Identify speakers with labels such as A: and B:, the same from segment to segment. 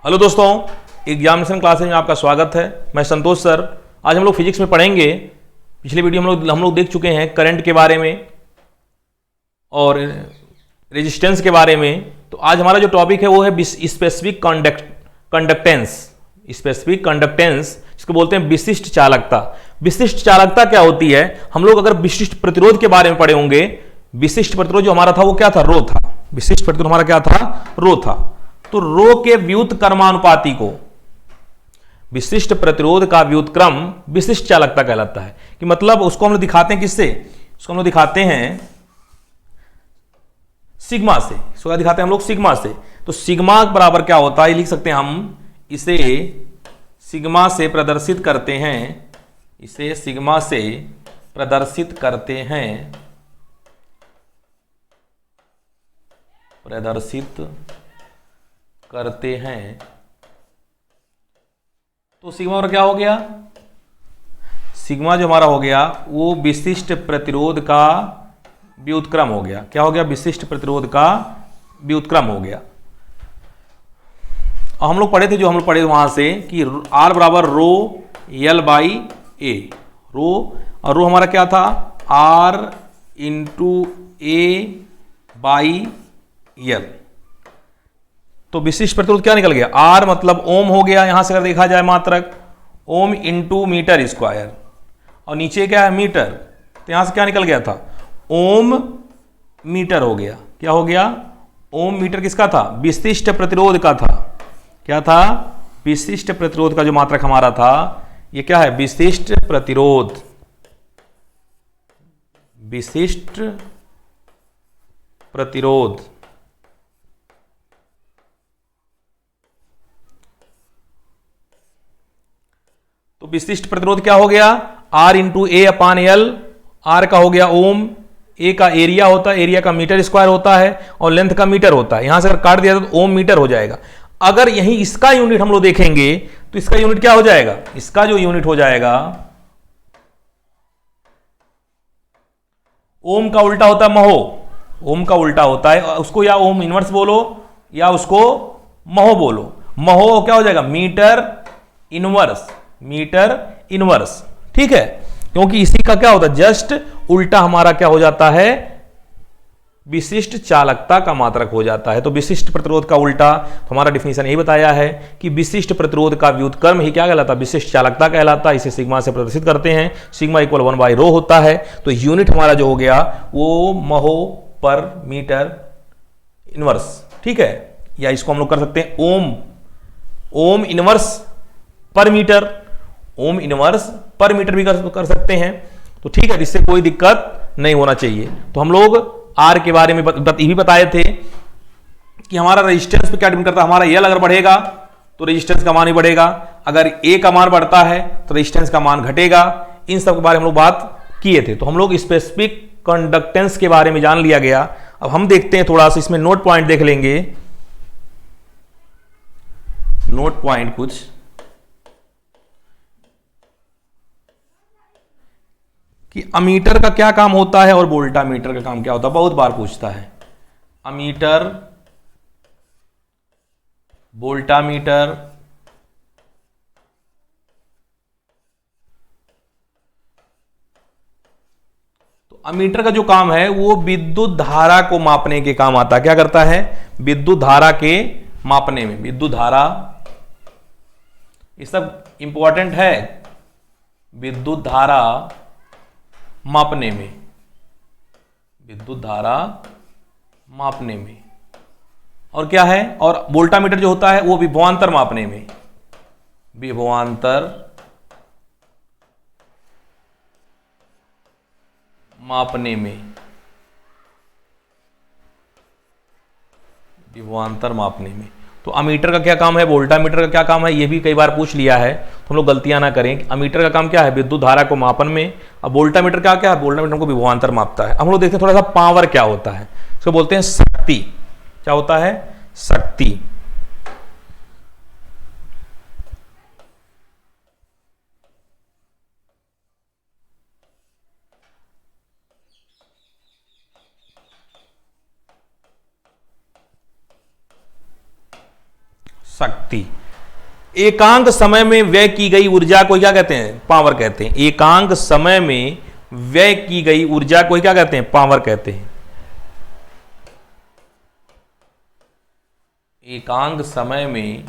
A: Hello दोस्तों, examination classes में आपका स्वागत है। मैं संतोष सर। आज हम लोग फिजिक्स में पढ़ेंगे। पिछले वीडियो हम लोग देख चुके हैं करंट के बारे में और रेजिस्टेंस के बारे में। तो आज हमारा जो टॉपिक है वो है स्पेसिफिक कंडक्टेंस। स्पेसिफिक कंडक्टेंस जिसको बोलते हैं विशिष्ट चालकता। विशिष्ट चालकता क्या होती है? हम लोग अगर विशिष्ट प्रतिरोध के बारे में पढ़े होंगे, विशिष्ट प्रतिरोध जो हमारा था वो क्या था? रो था। विशिष्ट प्रतिरोध हमारा क्या था? रो था। तो रो के व्युत्क्रमानुपाती को, विशिष्ट प्रतिरोध का व्युत्क्रम विशिष्ट चालकता कहलाता है। कि मतलब उसको हम लोग दिखाते हैं किससे? उसको हम लोग दिखाते हैं सिग्मा से। इसको दिखाते हैं हम लोग सिग्मा से। तो सिग्मा बराबर क्या होता है? लिख सकते हैं हम इसे सिग्मा से प्रदर्शित करते हैं। इसे सिग्मा से प्रदर्शित करते हैं। प्रदर्शित करते हैं। तो सिग्मा और क्या हो गया? सिग्मा जो हमारा हो गया वो विशिष्ट प्रतिरोध का व्युत्क्रम हो गया। क्या हो गया? विशिष्ट प्रतिरोध का व्युत्क्रम हो गया। और हम लोग पढ़े थे, जो हम लोग पढ़े वहां से कि R बराबर रो L बाई ए। रो और रो हमारा क्या था? R into A by L. तो विशिष्ट प्रतिरोध क्या निकल गया? R मतलब ओम हो गया। यहां से अगर देखा जाए मात्रक, ओम इंटू मीटर स्क्वायर, और नीचे क्या है? मीटर। तो यहां से क्या निकल गया था? ओम मीटर हो गया। क्या हो गया? ओम मीटर किसका था? विशिष्ट प्रतिरोध का था। क्या था? विशिष्ट प्रतिरोध का जो मात्रक हमारा था, ये क्या है? विशिष्ट प्रतिरोध। विशिष्ट प्रतिरोध। तो विशिष्ट प्रतिरोध क्या हो गया? R into A upon L. R का हो गया ओम, ए का एरिया होता है, एरिया का मीटर स्क्वायर होता है, और लेंथ का मीटर होता है। यहां से अगर काट दिया तो ओम मीटर हो जाएगा। अगर यही इसका यूनिट हम लोग देखेंगे तो इसका यूनिट क्या हो जाएगा? इसका जो यूनिट हो जाएगा, ओम का उल्टा होता है महो। ओम का उल्टा होता है, उसको या ओम इनवर्स बोलो या उसको महो बोलो। महो क्या हो जाएगा? Metre inverse. मीटर इनवर्स, ठीक है। क्योंकि इसी का क्या होता है? जस्ट उल्टा हमारा क्या हो जाता है? विशिष्ट चालकता का मात्रक हो जाता है। तो विशिष्ट प्रतिरोध का उल्टा, तो हमारा डिफिनीशन यही बताया है कि विशिष्ट प्रतिरोध का व्युत्क्रम ही क्या कहलाता है? विशिष्ट चालकता कहलाता है। इसे सिग्मा से प्रदर्शित करते हैं। सिग्मा इक्वल 1 बाई रो होता है। तो यूनिट हमारा जो हो गया वो महो पर मीटर इनवर्स, ठीक है। या इसको हम लोग कर सकते हैं ओम, ओम इनवर्स पर मीटर। ओम इनवर्स पर मीटर भी कर सकते हैं। तो ठीक है, इससे कोई दिक्कत नहीं होना चाहिए। तो हम लोग आर के बारे में ये भी बताए थे कि हमारा रेजिस्टेंस पे क्या डिपेंड करता है? हमारा एल अगर बढ़ेगा तो रेजिस्टेंस का मान भी बढ़ेगा। अगर ए का मान बढ़ता है तो रेजिस्टेंस का मान घटेगा। इन सब के बारे में हम लोग बात किए थे। तो हम लोग स्पेसिफिक कंडक्टेंस के बारे में जान लिया गया। अब हम देखते हैं थोड़ा सा इसमें नोट पॉइंट देख लेंगे। नोट पॉइंट कुछ कि अमीटर का क्या काम होता है और वोल्टामीटर का काम क्या होता है। बहुत बार पूछता है अमीटर, वोल्टामीटर। तो अमीटर का जो काम है वो विद्युत धारा को मापने के काम आता है। क्या करता है? विद्युत धारा के मापने में। विद्युत धारा, ये सब इंपॉर्टेंट है। विद्युत धारा मापने में, विद्युत धारा मापने में। और क्या है? और वोल्टामीटर जो होता है वो विभवांतर मापने में। विभवांतर मापने में। विभवांतर मापने में। तो अमीटर का क्या काम है, वोल्टामीटर का क्या काम है, ये भी कई बार पूछ लिया है। तो हम लोग गलतियां ना करें। अमीटर का काम क्या है? विद्युत धारा को मापन में। अब वोल्टामीटर का क्या है? वोल्टामीटर को विभवांतर मापता है। हम लोग देखते हैं थोड़ा सा पावर क्या होता है। इसको बोलते हैं शक्ति। क्या होता है? शक्ति। शक्ति। एकांक समय में व्यय की गई ऊर्जा को क्या कहते हैं? पावर कहते हैं। एकांक समय में व्यय की गई ऊर्जा को क्या कहते हैं? पावर कहते हैं। एकांक समय में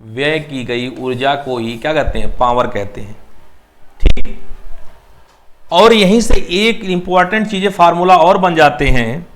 A: व्यय की गई ऊर्जा को ही क्या कहते हैं? पावर कहते हैं। ठीक। और यहीं से एक इंपॉर्टेंट चीजें फार्मूला और बन जाते हैं।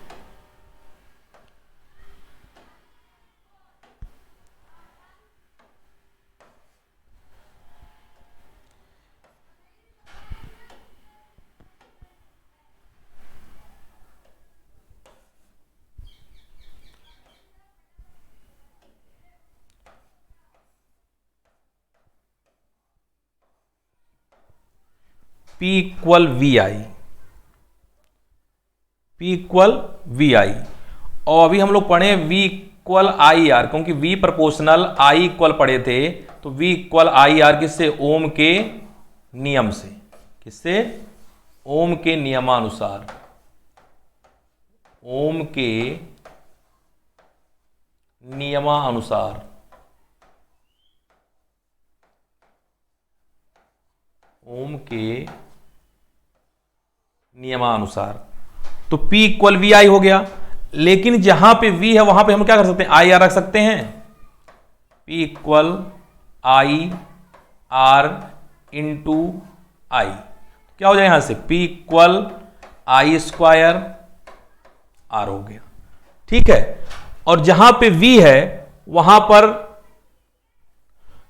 A: P equal V I, P equal V I. और अभी हम लोग पढ़े V इक्वल आई आर, क्योंकि V प्रोपोर्शनल I इक्वल पढ़े थे, तो V इक्वल आई आर किससे? ओम के नियम से। किससे? ओम के नियमानुसार। ओम के नियमानुसार। ओम के नियमानुसार। तो P इक्वल वी आई हो गया। लेकिन जहां पे V है वहां पे हम क्या कर सकते हैं? आई आर रख सकते हैं। P equal I R into I, क्या हो जाए यहां से? P equal I square R हो गया। ठीक है। और जहां पे V है वहां पर,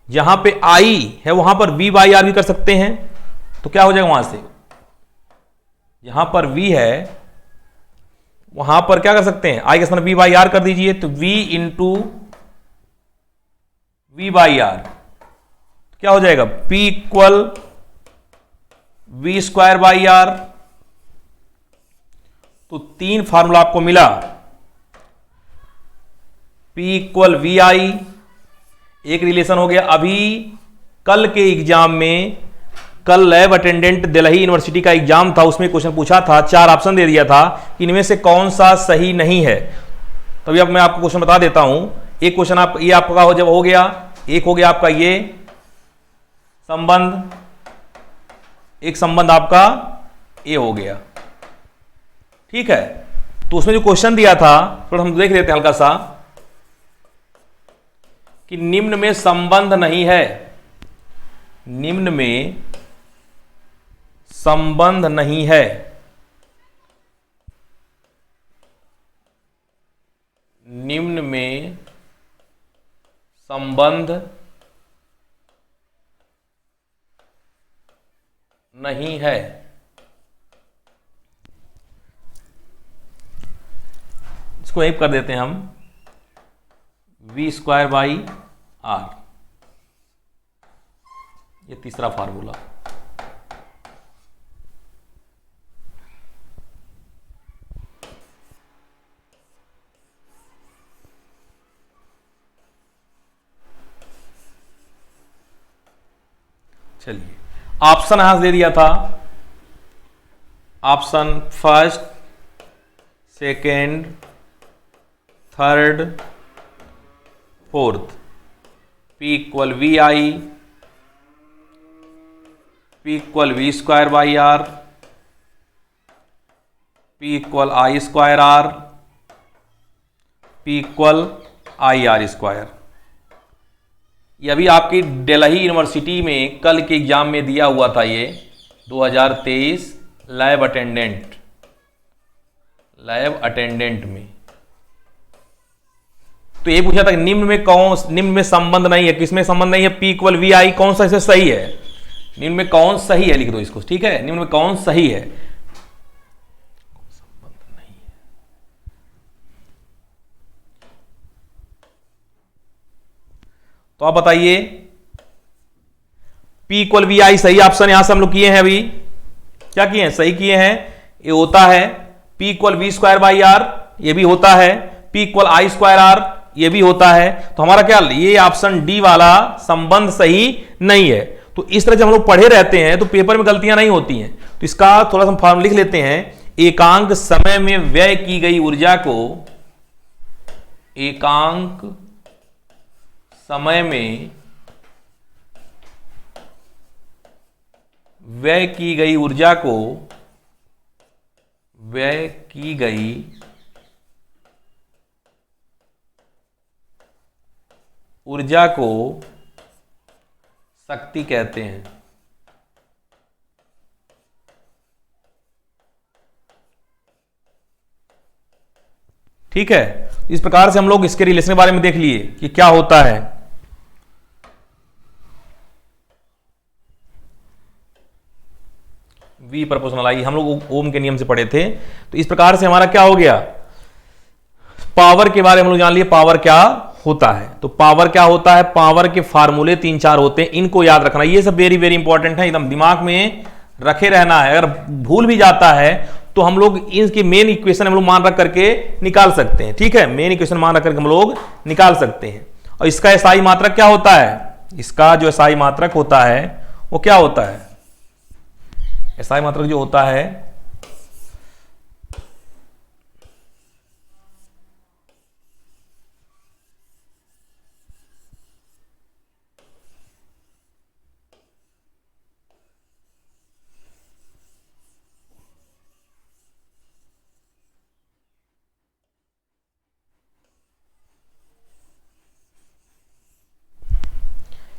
A: जहां पे I है वहां पर V बाई आर भी कर सकते हैं। तो क्या हो जाएगा वहां से? यहां पर V है वहां पर क्या कर सकते हैं? I का स्थान V बाई आर कर दीजिए, तो V into V by R क्या हो जाएगा? P equal V square by R. तो तीन फार्मूला आपको मिला। P इक्वल वी आई, एक रिलेशन हो गया। अभी कल के एग्जाम में, कल लैब अटेंडेंट दिल्ली यूनिवर्सिटी का एग्जाम था, उसमें क्वेश्चन पूछा था, 4 ऑप्शन दे दिया था कि इनमें से कौन सा सही नहीं है। तभी अब मैं आपको क्वेश्चन बता देता हूं। एक क्वेश्चन आप ये आपका हो, जब हो गया, एक हो गया आपका ये संबंध, एक संबंध आपका ये हो गया। ठीक है। तो उसमें जो क्वेश्चन दिया था थोड़ा हम देख लेते हैं हल्का सा, कि निम्न में संबंध नहीं है, निम्न में संबंध नहीं है। निम्न में संबंध नहीं है। इसको एक कर देते हैं हम, वी स्क्वायर बाई आर, ये तीसरा फार्मूला। चलिए, ऑप्शन यहां से दे दिया था, option first, second, third, fourth. P equal V I, P equal V square by R, P equal I square R, P equal I R square. ये अभी आपकी दिल्ली यूनिवर्सिटी में कल के एग्जाम में दिया हुआ था, ये 2023 लैब अटेंडेंट, लैब अटेंडेंट में। तो ये पूछा था कि निम्न में संबंध नहीं है, किसमें संबंध नहीं है? P इक्वल वी आई, कौन सा इसे सही है? निम्न में कौन सही है, लिख दो इसको। ठीक है, निम्न में कौन सही है? संबंध नहीं है। तो आप बताइए, P इक्वल वी आई सही ऑप्शन यहां से हम लोग किए हैं। अभी क्या किए हैं? सही किए हैं। ये होता है P equal V square by R, ये भी होता है। P equal I square R, ये भी होता है। तो हमारा क्या, ये ऑप्शन डी वाला संबंध सही नहीं है। तो इस तरह जब हम लोग पढ़े रहते हैं तो पेपर में गलतियां नहीं होती हैं। तो इसका थोड़ा सा हम फॉर्म लिख लेते हैं। एकांक समय में व्यय की गई ऊर्जा को, एकांक समय में व्यय की गई ऊर्जा को शक्ति कहते हैं। ठीक है, इस प्रकार से हम लोग इसके रिलेशन के बारे में देख लिए कि क्या होता है। वी प्रपोर्शनल आई हम लोग ओम के नियम से पढ़े थे। तो इस प्रकार से हमारा क्या हो गया, पावर के बारे में हम लोग जान लिए पावर क्या होता है। तो पावर क्या होता है, पावर के फार्मूले 3-4 होते हैं, इनको याद रखना। ये सब वेरी वेरी इंपॉर्टेंट है, एकदम दिमाग में रखे रहना है। अगर भूल भी जाता है तो हम लोग इनकी मेन इक्वेशन हम लोग मान रख करके निकाल सकते हैं। ठीक है, मेन इक्वेशन मान रख करके हम लोग निकाल सकते हैं। और इसका एसआई मात्रक क्या होता है, इसका जो एसआई मात्रक होता है वो क्या होता है, एसआई मात्रक जो होता है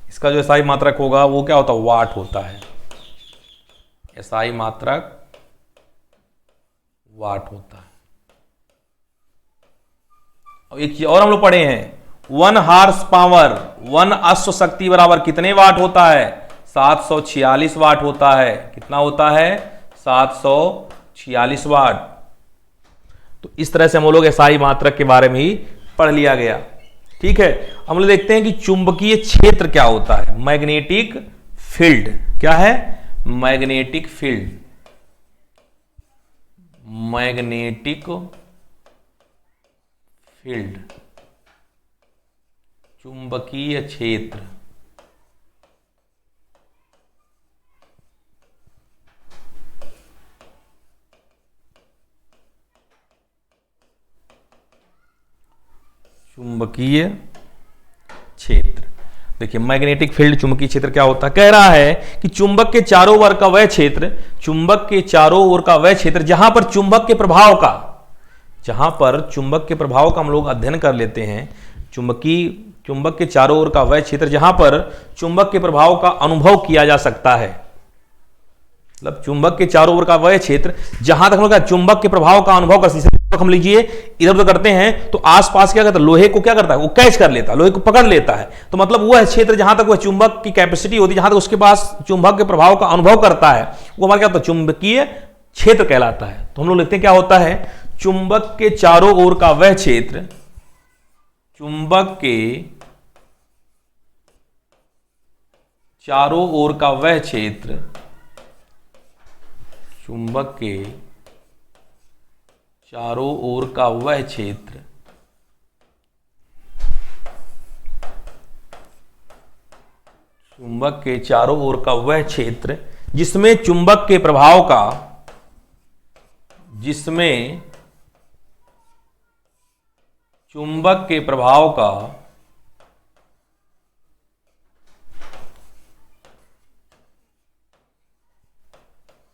A: इसका जो एसआई मात्रक होगा वो क्या होता है, वाट होता है। एसआई मात्रक वाट होता है। अब एक चीज और हम लोग पढ़े हैं, 1 हार्स पावर 1 अश्व शक्ति बराबर कितने वाट होता है, 746 वाट होता है। कितना होता है, 746 वाट। तो इस तरह से हम लोग एसआई मात्रक के बारे में ही पढ़ लिया गया। ठीक है, हम लोग देखते हैं कि चुंबकीय क्षेत्र क्या होता है, मैग्नेटिक फील्ड क्या है, मैग्नेटिक फील्ड, मैग्नेटिक फील्ड, चुंबकीय क्षेत्र। चुंबकीय क्षेत्र, देखिए मैग्नेटिक फील्ड चुंबकीय क्षेत्र क्या होता है, कह रहा है कि चुंबक के चारों ओर का वह क्षेत्र, चुंबक के चारों ओर का वह क्षेत्र जहां पर चुंबक के प्रभाव का, जहां पर चुंबक के प्रभाव का हम लोग अध्ययन कर लेते हैं, चुंबक के चारों ओर का वह क्षेत्र जहां पर चुंबक के प्रभाव का अनुभव किया जा सकता है। मतलब चुंबक के चारों ओर का वह क्षेत्र जहां तक हम लोग चुंबक के प्रभाव का अनुभव कर सकते हैं। हम लीजिए इधर उधर करते हैं तो आसपास क्या करता है, लोहे को क्या करता है, वो कैच कर लेता है, लोहे को पकड़ लेता है। तो मतलब वह क्षेत्र जहां तक वह चुंबक की कैपेसिटी होती है, जहां तक उसके पास चुंबक के प्रभाव का अनुभव करता है, वो हमारा क्या होता है, चुंबकीय क्षेत्र कहलाता है। तो हम लोग लिखते हैं क्या होता है, चुंबक के चारों ओर का वह क्षेत्र, चुंबक के चारों ओर का वह क्षेत्र, चुंबक के चारों ओर का वह क्षेत्र चुंबक के चारों ओर का वह क्षेत्र जिसमें चुंबक के प्रभाव का, जिसमें चुंबक के प्रभाव का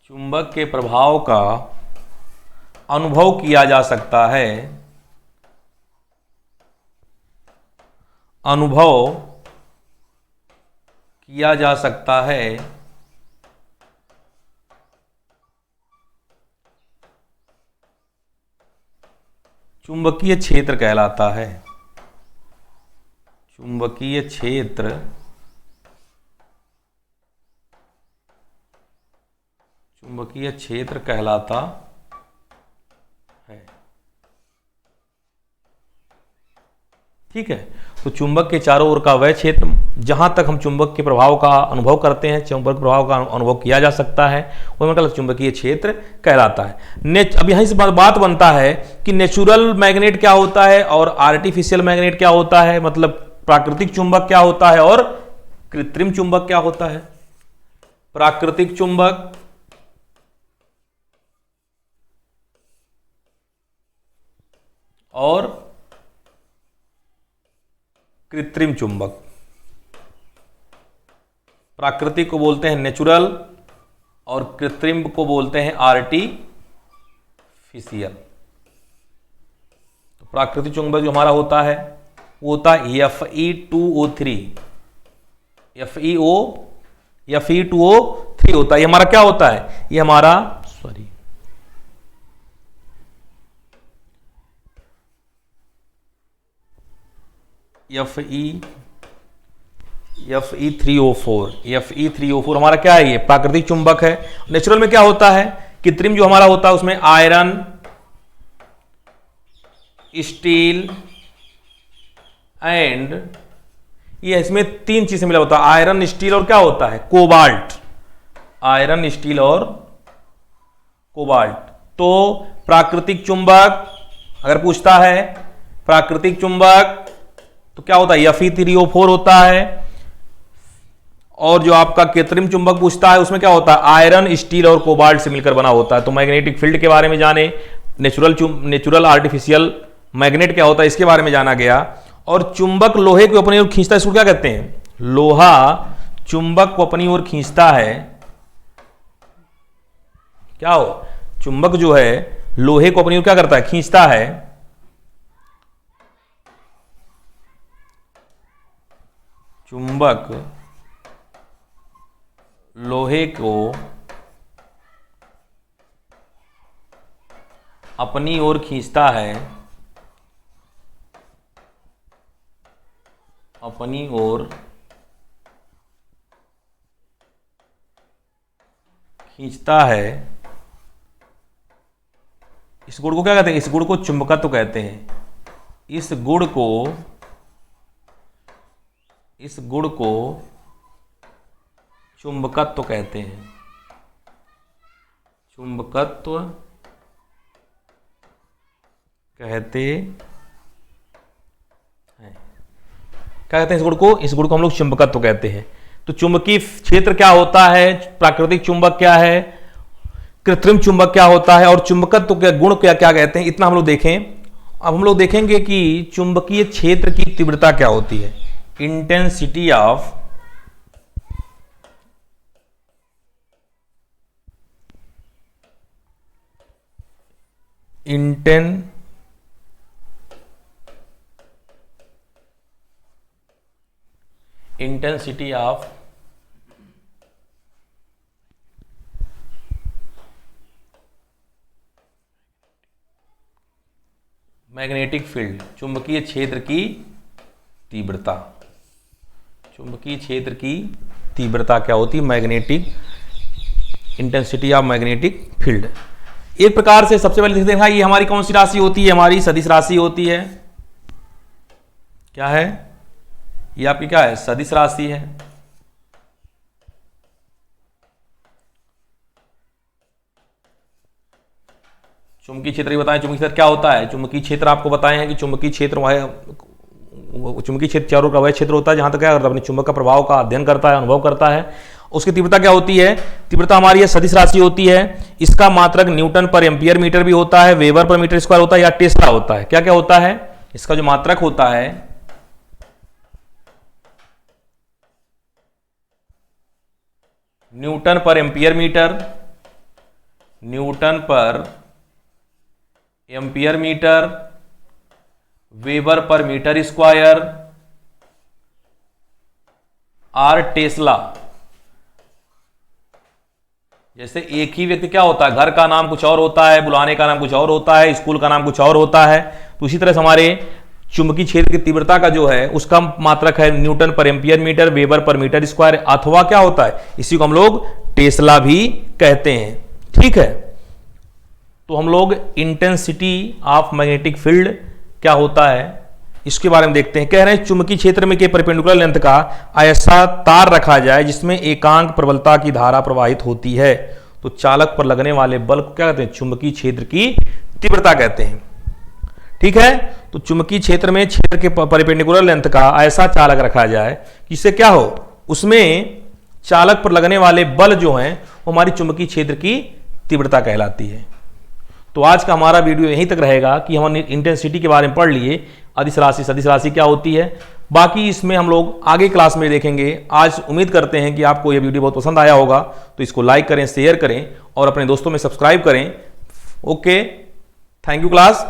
A: चुंबक के प्रभाव का अनुभव किया जा सकता है, अनुभव किया जा सकता है, चुंबकीय क्षेत्र कहलाता है। चुंबकीय क्षेत्र चुंबकीय क्षेत्र कहलाता है। ठीक है, तो चुंबक के चारों ओर का वह क्षेत्र जहां तक हम चुंबक के प्रभाव का अनुभव करते हैं, चुंबक के प्रभाव का अनुभव किया जा सकता है, वो मतलब चुंबकीय क्षेत्र कहलाता है। अब यहीं से बात बनता है कि नेचुरल मैग्नेट क्या होता है और आर्टिफिशियल मैग्नेट क्या होता है, मतलब प्राकृतिक चुंबक क्या होता है और कृत्रिम चुंबक क्या होता है। प्राकृतिक चुंबक और कृत्रिम चुंबक। प्राकृतिक को बोलते हैं नेचुरल और कृत्रिम को बोलते हैं आर्टिफिशियल। तो प्राकृतिक चुंबक जो हमारा होता है वो होता है Fe2O3, Fe2O3 होता है। ये हमारा क्या होता है, ये हमारा Fe3O4 हमारा क्या है, ये प्राकृतिक चुंबक है। नेचुरल में क्या होता है, कृत्रिम जो हमारा होता है उसमें आयरन, स्टील एंड, ये इसमें तीन चीजें मिला होता है, आयरन, स्टील और क्या होता है, कोबाल्ट। आयरन, स्टील और कोबाल्ट। तो प्राकृतिक चुंबक अगर पूछता है प्राकृतिक चुंबक तो क्या होता है, Fe3O4 होता है। और जो आपका कृत्रिम चुंबक पूछता है उसमें क्या होता है, आयरन, स्टील और कोबाल्ट से मिलकर बना होता है। तो मैग्नेटिक फील्ड के बारे में जाने, नेचुरल आर्टिफिशियल मैग्नेट क्या होता है इसके बारे में जाना गया। और चुंबक लोहे को अपनी ओर खींचता है, इसको क्या कहते हैं, लोहा चुंबक को अपनी ओर खींचता है। क्या हो, चुंबक जो है लोहे को अपनी ओर क्या करता है, खींचता है। चुंबक लोहे को अपनी ओर खींचता है, अपनी ओर खींचता है। इस गुण को क्या कहते हैं, इस गुण को चुंबकत्व कहते हैं। इस गुण को चुंबकत्व कहते हैं। चुंबकत्व कहते हैं। क्या कहते हैं इस गुण को, इस गुण को हम लोग चुंबकत्व कहते हैं। तो चुंबकीय क्षेत्र क्या होता है, प्राकृतिक चुंबक क्या है, कृत्रिम चुंबक क्या होता है और चुंबकत्व के गुण क्या क्या कहते हैं, इतना हम लोग देखें। अब हम लोग देखेंगे कि चुंबकीय क्षेत्र की तीव्रता क्या होती है। Intensity of intensity of magnetic field, चुंबकीय क्षेत्र की तीव्रता। चुंबकीय क्षेत्र की तीव्रता क्या होती है, magnetic intensity of magnetic field. एक प्रकार से सबसे पहले देखते हैं ये हमारी कौन सी राशि होती है, हमारी सदिश राशि होती है। क्या है ये, आपकी क्या है, सदिश राशि है। चुंबकीय क्षेत्र बताएं, चुंबकीय क्षेत्र क्या होता है। चुंबकीय क्षेत्र आपको बताए हैं कि चुंबकीय क्षेत्र चुंबकीय क्षेत्र चारों का वह क्षेत्र होता है जहां तक क्या करता है, अपने चुंबक का प्रभाव का अध्ययन करता है, अनुभव करता है। उसकी तीव्रता क्या होती है, तीव्रता हमारी सदिश राशि होती है। इसका मात्रक न्यूटन पर एम्पियर मीटर भी होता है, वेबर पर मीटर स्क्वायर होता है या टेस्ला होता है। क्या क्या होता है, इसका जो मात्रक होता है newton per ampere metre, newton per ampere metre, weber per metre square और टेस्ला। जैसे एक ही व्यक्ति क्या होता है, घर का नाम कुछ और होता है, बुलाने का नाम कुछ और होता है, स्कूल का नाम कुछ और होता है। तो इसी तरह से हमारे चुंबकीय क्षेत्र की तीव्रता का जो है उसका मात्रक है newton per ampere metre, weber per metre square, अथवा क्या होता है, इसी को हम लोग टेस्ला भी कहते हैं। ठीक है, तो हम लोग इंटेंसिटी ऑफ मैग्नेटिक फील्ड क्या होता है इसके बारे में देखते हैं। कह रहे हैं चुंबकीय क्षेत्र में के परपेंडिकुलर लेंथ का ऐसा तार रखा जाए जिसमें एकांक प्रबलता की धारा प्रवाहित होती है तो चालक पर लगने वाले बल को क्या कहते हैं, चुंबकीय क्षेत्र की तीव्रता कहते हैं। ठीक है, तो चुंबकीय क्षेत्र में क्षेत्र के परपेंडिकुलर लेंथ का ऐसा चालक रखा जाए जिससे क्या हो, उसमें चालक पर लगने वाले बल जो हैं वो हमारी चुंबकीय क्षेत्र की तीव्रता कहलाती है। तो आज का हमारा वीडियो यहीं तक रहेगा कि हमने इंटेंसिटी के बारे में पढ़ लिए, अदिश राशि, सदिश राशि क्या होती है, बाकी इसमें हम लोग आगे क्लास में देखेंगे। आज उम्मीद करते हैं कि आपको यह वीडियो बहुत पसंद आया होगा, तो इसको लाइक करें, शेयर करें और अपने दोस्तों में सब्सक्राइब करें। Okay, thank you class.